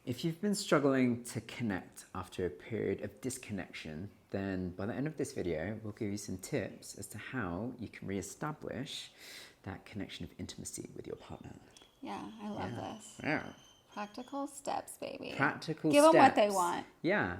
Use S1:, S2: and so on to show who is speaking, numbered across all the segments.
S1: If you've been struggling to connect after a period of disconnection, then by the end of this video, we'll give you some tips as to how you can reestablish that connection of intimacy with your partner.
S2: Yeah, I love this.
S1: Yeah.
S2: Practical steps, baby.
S1: Practical
S2: Give
S1: steps.
S2: them what they want.
S1: Yeah.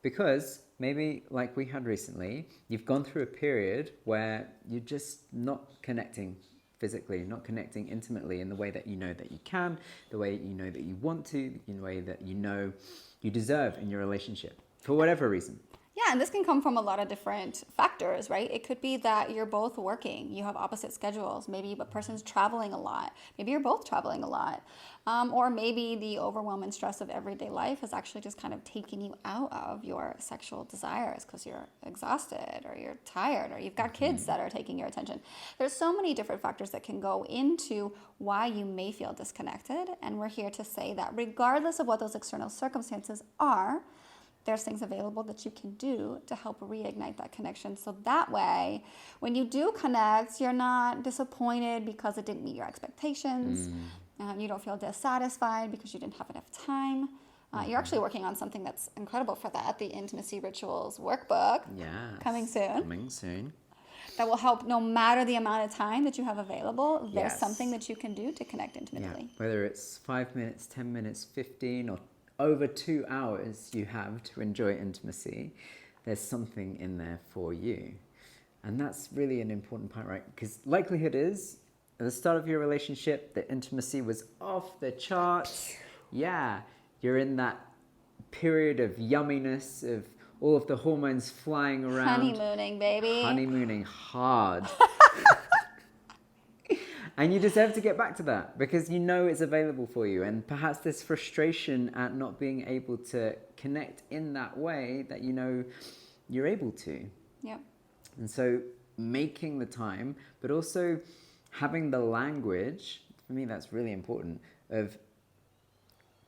S1: Because maybe, like we had recently, you've gone through a period where you're just not connecting physically, not connecting intimately in the way that you know that you can, the way you know that you want to, in the way that you know you deserve in your relationship, for whatever reason.
S2: Yeah, and this can come from a lot of different factors, right? It could be that you're both working, you have opposite schedules. Maybe a person's traveling a lot. Maybe you're both traveling a lot. Or maybe the overwhelm and stress of everyday life has actually just kind of taken you out of your sexual desires because you're exhausted or you're tired or you've got kids that are taking your attention. There's so many different factors that can go into why you may feel disconnected. And we're here to say that regardless of what those external circumstances are, there's things available that you can do to help reignite that connection. So that way, when you do connect, you're not disappointed because it didn't meet your expectations. You don't feel dissatisfied because you didn't have enough time. You're actually working on something that's incredible for that, the Intimacy Rituals Workbook.
S1: Yes.
S2: Coming soon.
S1: Coming soon.
S2: That will help no matter the amount of time that you have available. There's
S1: Yes.
S2: something that you can do to connect intimately.
S1: Yeah. Whether it's 5 minutes, 10 minutes, 15, or over 2 hours you have to enjoy intimacy, there's something in there for you. And that's really an important part, right? Because likelihood is, at the start of your relationship, the intimacy was off the charts. Yeah, you're in that period of yumminess, of all of the hormones flying around.
S2: Honeymooning, baby.
S1: Honeymooning hard. And you deserve to get back to that because you know it's available for you. And perhaps this frustration at not being able to connect in that way that you know you're able to.
S2: Yep.
S1: And so making the time, but also having the language, for me that's really important, of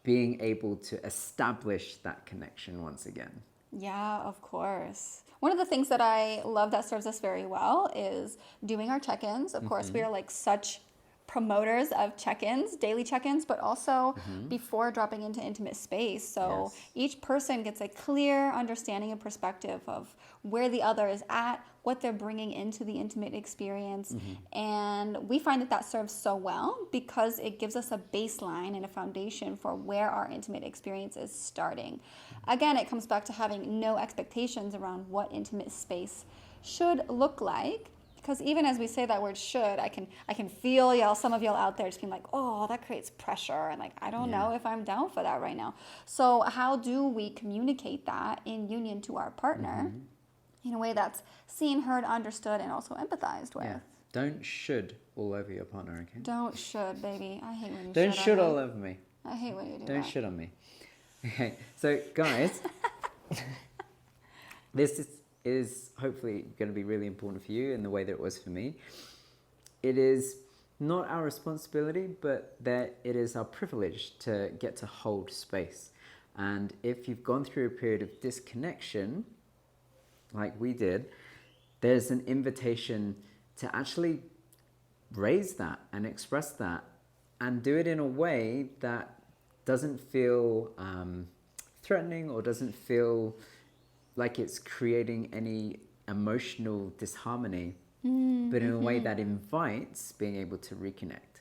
S1: being able to establish that connection once again.
S2: Yeah, of course. One of the things that I love that serves us very well is doing our check-ins. Of course, we are like such promoters of check-ins, daily check-ins, but also before dropping into intimate space. So
S1: Yes.
S2: each person gets a clear understanding and perspective of where the other is at, what they're bringing into the intimate experience. And we find that that serves so well because it gives us a baseline and a foundation for where our intimate experience is starting. Again, it comes back to having no expectations around what intimate space should look like. Because even as we say that word should, I can feel y'all, some of y'all out there just being like, oh, that creates pressure. And like, I don't know if I'm down for that right now. So how do we communicate that in union to our partner in a way that's seen, heard, understood, and also empathized with?
S1: Yeah. Don't should all over your partner, okay?
S2: Don't should, baby. I hate when you
S1: Don't should
S2: on
S1: all
S2: me.
S1: over me.
S2: I hate when you do
S1: Don't
S2: that.
S1: shit on me. Okay, so guys, this is hopefully going to be really important for you in the way that it was for me. It is not our responsibility, but that it is our privilege to get to hold space. And if you've gone through a period of disconnection, like we did, there's an invitation to actually raise that and express that and do it in a way that doesn't feel threatening or doesn't feel like it's creating any emotional disharmony, but in a way that invites being able to reconnect.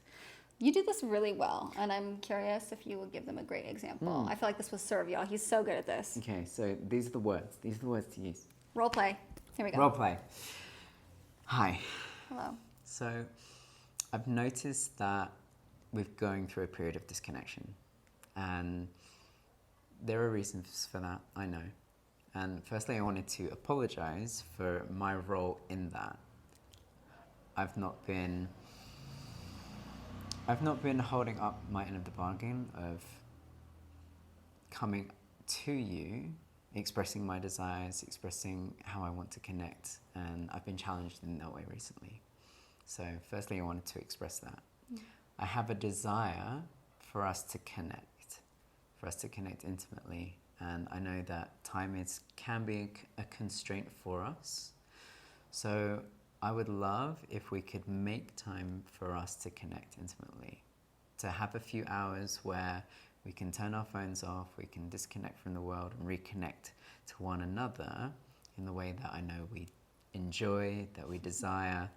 S2: You do this really well, and I'm curious if you would give them a great example. I feel like this will serve y'all. He's so good at this.
S1: Okay, so these are the words. These are the words to use.
S2: Role play. Here we go.
S1: Role play. Hi.
S2: Hello.
S1: So I've noticed that we're going through a period of disconnection, and there are reasons for that, I know. And firstly, I wanted to apologize for my role in that. I've not been holding up my end of the bargain of coming to you, expressing my desires, expressing how I want to connect, and I've been challenged in that way recently. So firstly, I wanted to express that. I have a desire for us to connect intimately, and I know that time can be a constraint for us. So I would love if we could make time for us to connect intimately, to have a few hours where we can turn our phones off, we can disconnect from the world and reconnect to one another in the way that I know we enjoy, that we desire,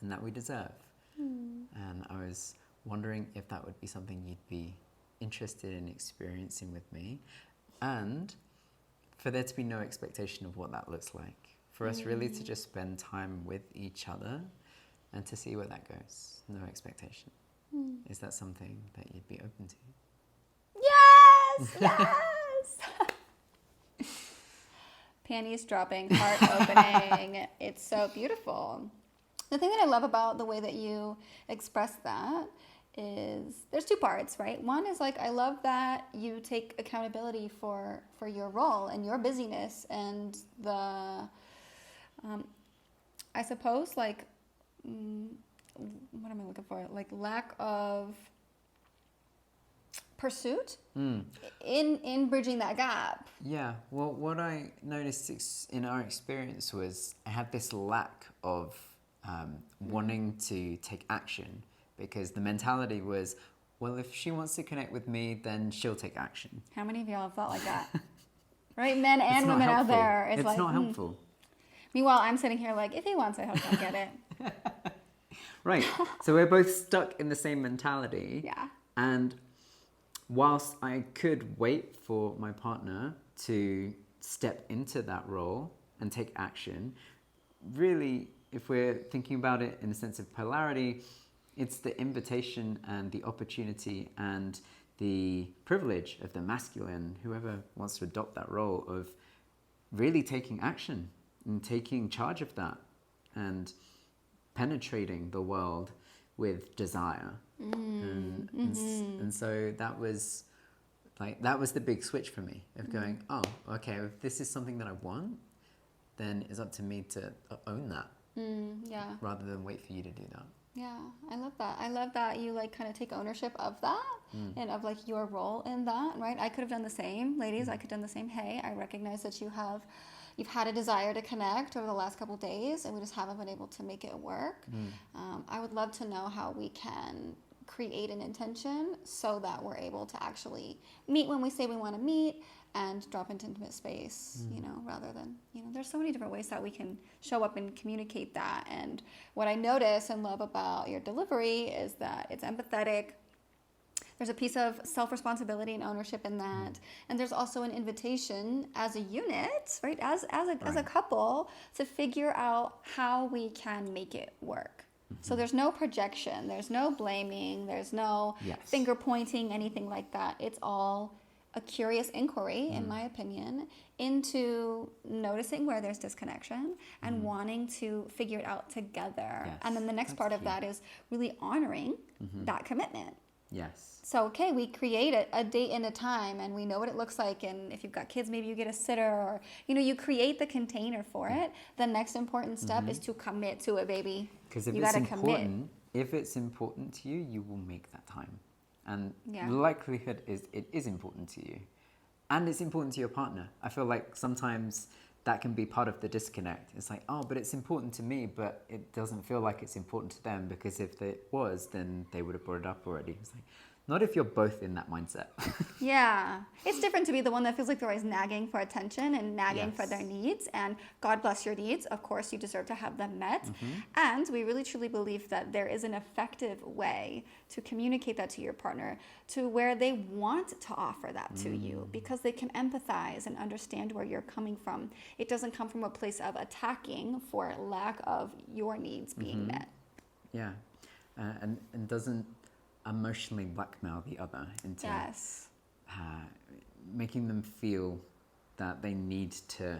S1: and that we deserve. And I was wondering if that would be something you'd be interested in experiencing with me, and for there to be no expectation of what that looks like. For us really to just spend time with each other and to see where that goes. No expectation. Is that something that you'd be open to?
S2: Yes! Yes! Panties dropping, heart opening. It's so beautiful. The thing that I love about the way that you express that is there's two parts, right? One is like, I love that you take accountability for your role and your busyness and the, I suppose, like, what am I looking for? Like lack of pursuit in bridging that gap.
S1: Yeah, well, what I noticed in our experience was I had this lack of wanting to take action, because the mentality was, well, if she wants to connect with me, then she'll take action.
S2: How many of y'all have thought like that? Right? Men and
S1: It's not
S2: women out
S1: helpful.
S2: there.
S1: It's
S2: like,
S1: not helpful.
S2: Meanwhile, I'm sitting here like, if he wants it, he'll come get it.
S1: Right. So we're both stuck in the same mentality.
S2: Yeah.
S1: And whilst I could wait for my partner to step into that role and take action, really, if we're thinking about it in a sense of polarity, it's the invitation and the opportunity and the privilege of the masculine, whoever wants to adopt that role, of really taking action and taking charge of that and penetrating the world with desire. And so that was the big switch for me of going, oh, okay, if this is something that I want, then it's up to me to own that.
S2: Yeah.
S1: Rather than wait for you to do that.
S2: Yeah, I love that. I love that you like kind of take ownership of that and of like your role in that, right? I could have done the same, ladies. I could have done the same. Hey, I recognize that you've had a desire to connect over the last couple of days, and we just haven't been able to make it work. I would love to know how we can create an intention so that we're able to actually meet when we say we want to meet and drop into intimate space, rather than, there's so many different ways that we can show up and communicate that. And what I notice and love about your delivery is that it's empathetic. There's a piece of self-responsibility and ownership in that. And there's also an invitation as a unit, right? As a couple, to figure out how we can make it work. So there's no projection, there's no blaming, there's no finger pointing, anything like that. It's all a curious inquiry, in my opinion, into noticing where there's disconnection and wanting to figure it out together.
S1: Yes,
S2: and then the next part of that is really honoring that commitment.
S1: Yes.
S2: So, okay, we create a date and a time, and we know what it looks like. And if you've got kids, maybe you get a sitter, or, you create the container for it. The next important step is to commit to it, baby.
S1: Because if it's important to you, you will make that time. And the likelihood is it is important to you. And it's important to your partner. I feel like sometimes that can be part of the disconnect. It's like, oh, but it's important to me, but it doesn't feel like it's important to them, because if it was, then they would have brought it up already. It's like, not if you're both in that mindset.
S2: Yeah. It's different to be the one that feels like they're always nagging for attention and nagging for their needs. And God bless your needs. Of course, you deserve to have them met. And we really, truly believe that there is an effective way to communicate that to your partner, to where they want to offer that to you, because they can empathize and understand where you're coming from. It doesn't come from a place of attacking for lack of your needs being met.
S1: Yeah. And doesn't emotionally blackmail the other into making them feel that they need to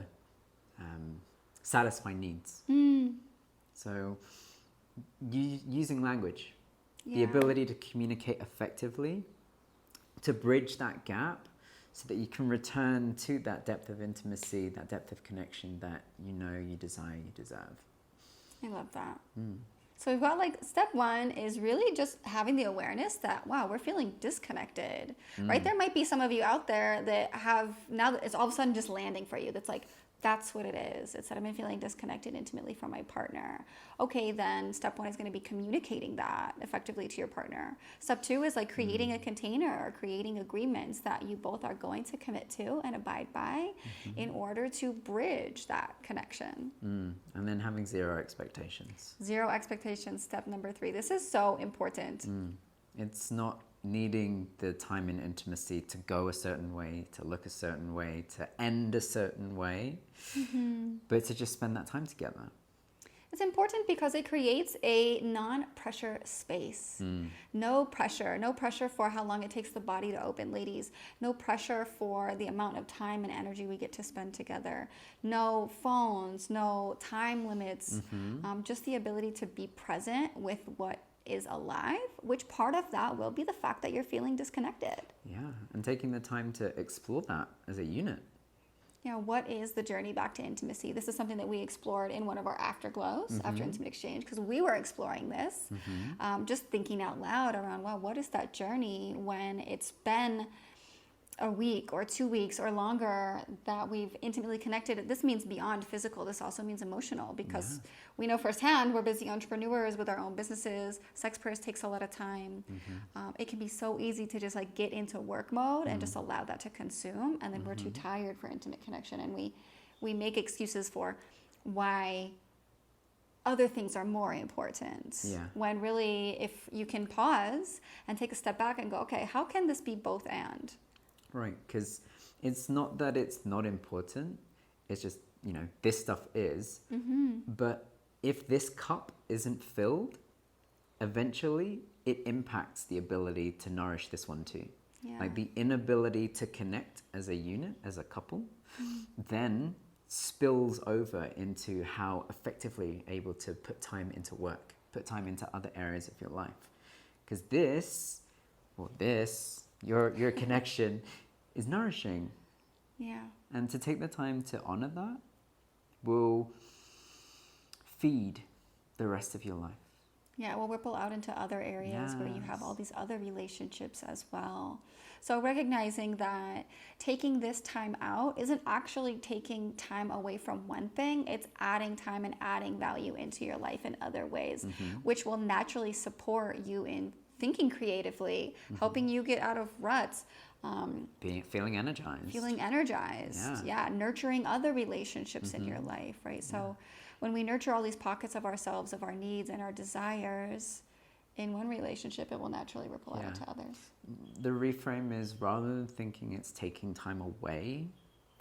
S1: satisfy needs. So using language, the ability to communicate effectively, to bridge that gap so that you can return to that depth of intimacy, that depth of connection that you desire, you deserve.
S2: I love that. So we've got step one is really just having the awareness that, wow, we're feeling disconnected, right? There might be some of you out there that have, now that it's all of a sudden just landing for you. That's like, That's what it is. It's that I've been feeling disconnected intimately from my partner. Okay, then step 1 is going to be communicating that effectively to your partner. Step 2 is like creating a container or creating agreements that you both are going to commit to and abide by in order to bridge that connection.
S1: And then having zero expectations.
S2: Zero expectations, step number 3. This is so important.
S1: It's not needing the time in intimacy to go a certain way, to look a certain way, to end a certain way, but to just spend that time together.
S2: It's important because it creates a non-pressure space. No pressure for how long it takes the body to open, ladies. No pressure for the amount of time and energy we get to spend together. No phones, no time limits, just the ability to be present with what is alive, which part of that will be the fact that you're feeling disconnected.
S1: Yeah, and taking the time to explore that as a unit.
S2: Yeah, what is the journey back to intimacy? This is something that we explored in one of our afterglows, after intimate exchange, because we were exploring this, just thinking out loud around, wow, what is that journey when it's been a week or 2 weeks or longer that we've intimately connected? This means beyond physical. This also means emotional, because we know firsthand we're busy entrepreneurs with our own businesses. Sex.Prayers takes a lot of time. It can be so easy to just like get into work mode and just allow that to consume, and then we're too tired for intimate connection, and we make excuses for why other things are more important. When really, if you can pause and take a step back and go, okay, how can this be both and?
S1: Right, because it's not that it's not important, it's just, this stuff is, but if this cup isn't filled, eventually it impacts the ability to nourish this one too. Like the inability to connect as a unit, as a couple, then spills over into how effectively able to put time into work, put time into other areas of your life. Because your connection is nourishing. And to take the time to honor that will feed the rest of your life.
S2: Yeah, it will ripple out into other areas where you have all these other relationships as well. So recognizing that taking this time out isn't actually taking time away from one thing, it's adding time and adding value into your life in other ways, which will naturally support you in thinking creatively, helping you get out of ruts.
S1: Feeling energized.
S2: Nurturing other relationships in your life, right? So when we nurture all these pockets of ourselves, of our needs and our desires in one relationship, it will naturally ripple out to others.
S1: The reframe is, rather than thinking it's taking time away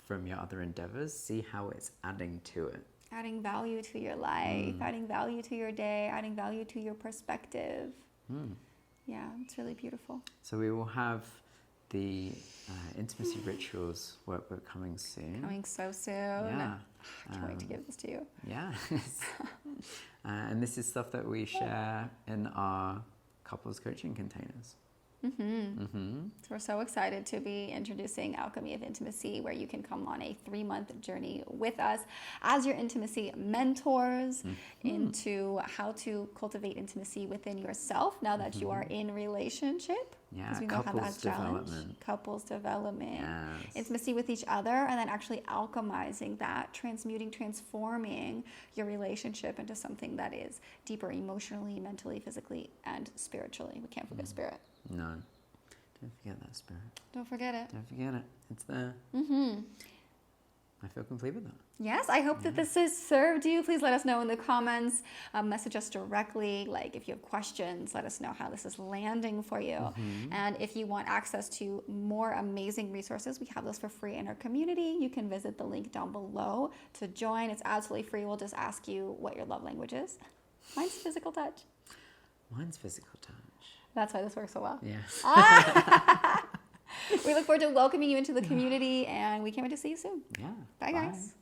S1: from your other endeavors, see how it's adding to it.
S2: Adding value to your life, adding value to your day, adding value to your perspective. Yeah, it's really beautiful.
S1: So we will have the intimacy rituals workbook coming soon.
S2: Coming so soon.
S1: Yeah.
S2: I can't wait to give this to you.
S1: Yeah. And this is stuff that we share in our couples coaching containers.
S2: So we're so excited to be introducing Alchemy of Intimacy, where you can come on a 3-month journey with us as your intimacy mentors into how to cultivate intimacy within yourself now that you are in relationship.
S1: Yeah,
S2: we know how that's couples development, intimacy with each other, and then actually alchemizing that, transforming your relationship into something that is deeper emotionally, mentally, physically, and spiritually. We can't forget spirit.
S1: No, don't forget that spirit.
S2: Don't forget it.
S1: Don't forget it. It's there. I feel complete with that.
S2: Yes, I hope that this has served you. Please let us know in the comments. Message us directly. Like, if you have questions, let us know how this is landing for you. And if you want access to more amazing resources, we have those for free in our community. You can visit the link down below to join. It's absolutely free. We'll just ask you what your love language is. Mine's physical touch.
S1: Mine's physical touch.
S2: That's why this works so well.
S1: Yes.
S2: We look forward to welcoming you into the community, and we can't wait to see you soon.
S1: Yeah.
S2: Bye, guys.